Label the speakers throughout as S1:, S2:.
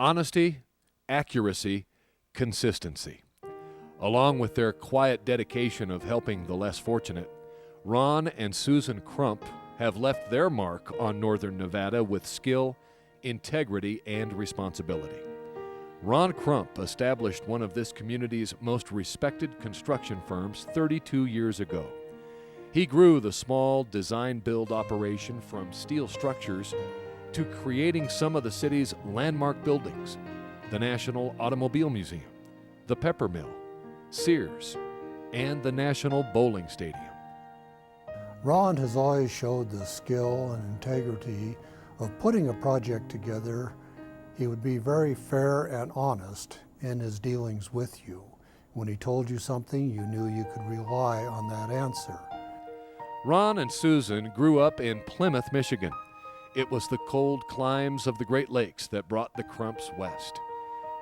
S1: Honesty, accuracy, consistency. Along with their quiet dedication of helping the less fortunate, Ron and Susan Krump have left their mark on Northern Nevada with skill, integrity, and responsibility. Ron Krump established one of this community's most respected construction firms 32 years ago. He grew the small design-build operation from steel structures to creating some of the city's landmark buildings, the National Automobile Museum, the Pepper Mill, Sears, and the National Bowling Stadium.
S2: Ron has always showed the skill and integrity of putting a project together. He would be very fair and honest in his dealings with you. When he told you something, you knew you could rely on that answer.
S1: Ron and Susan grew up in Plymouth, Michigan. It was the cold climes of the Great Lakes that brought the Krumps west.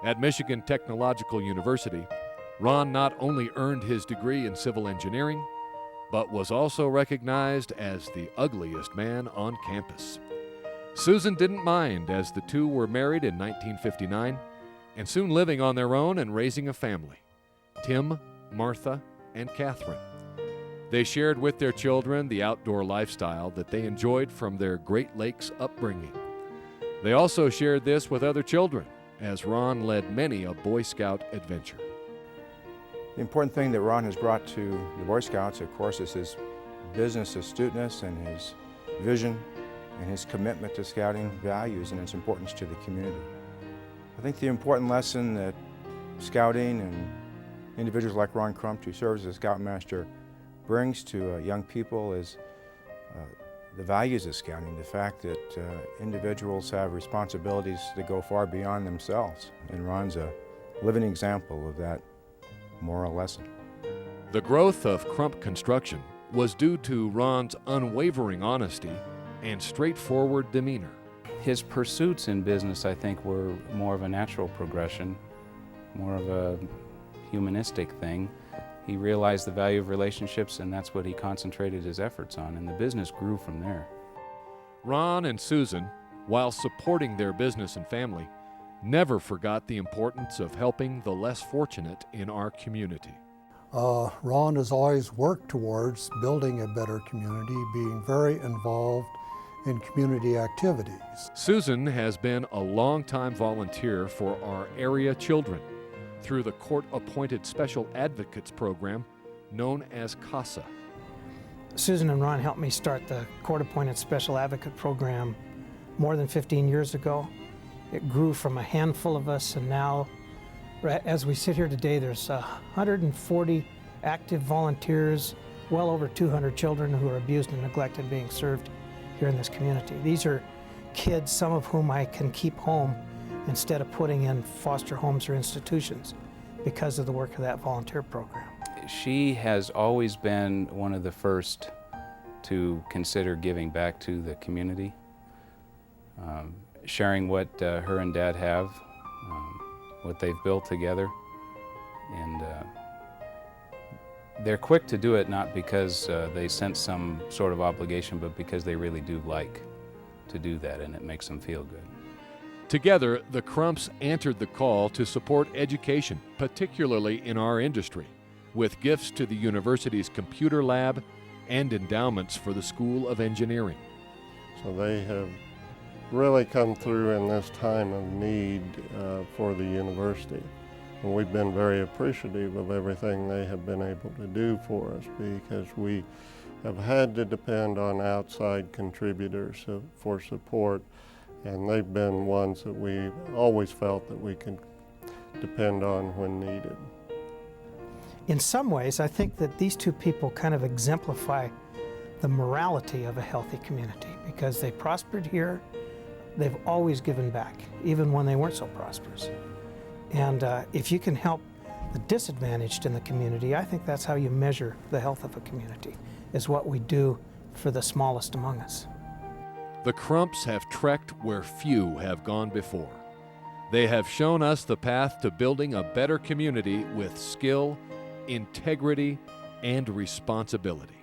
S1: At Michigan Technological University, Ron not only earned his degree in civil engineering, but was also recognized as the ugliest man on campus. Susan didn't mind, as the two were married in 1959 and soon living on their own and raising a family: Tim, Martha, and Catherine. They shared with their children the outdoor lifestyle that they enjoyed from their Great Lakes upbringing. They also shared this with other children, as Ron led many a Boy Scout adventure.
S3: The important thing that Ron has brought to the Boy Scouts, of course, is his business astuteness and his vision and his commitment to scouting values and its importance to the community. I think the important lesson that scouting and individuals like Ron Krump, who serves as a Scoutmaster, brings to young people is the values of scouting, the fact that individuals have responsibilities that go far beyond themselves. And Ron's a living example of that moral lesson.
S1: The growth of Krump Construction was due to Ron's unwavering honesty and straightforward demeanor.
S4: His pursuits in business, I think, were more of a natural progression, more of a humanistic thing. He realized the value of relationships, and that's what he concentrated his efforts on, and the business grew from there.
S1: Ron and Susan, while supporting their business and family, never forgot the importance of helping the less fortunate in our community.
S2: Ron has always worked towards building a better community, being very involved in community activities.
S1: Susan has been a longtime volunteer for our area children through the court-appointed Special Advocates Program known as CASA.
S5: Susan and Ron helped me start the court-appointed Special Advocate Program more than 15 years ago. It grew from a handful of us, and now, as we sit here today, there's 140 active volunteers, well over 200 children who are abused and neglected being served here in this community. These are kids, some of whom I can keep home instead of putting in foster homes or institutions because of the work of that volunteer program.
S4: She has always been one of the first to consider giving back to the community, sharing what her and Dad have, what they've built together. And they're quick to do it, not because they sense some sort of obligation, but because they really do like to do that, and it makes them feel good.
S1: Together, the Krumps answered the call to support education, particularly in our industry, with gifts to the university's computer lab and endowments for the School of Engineering.
S6: So they have really come through in this time of need for the university. And we've been very appreciative of everything they have been able to do for us, because we have had to depend on outside contributors for support, and they've been ones that we always felt that we could depend on when needed.
S5: In some ways, I think that these two people kind of exemplify the morality of a healthy community, because they prospered here. They've always given back, even when they weren't so prosperous. And if you can help the disadvantaged in the community, I think that's how you measure the health of a community, is what we do for the smallest among us.
S1: The Krumps have trekked where few have gone before. They have shown us the path to building a better community with skill, integrity, and responsibility.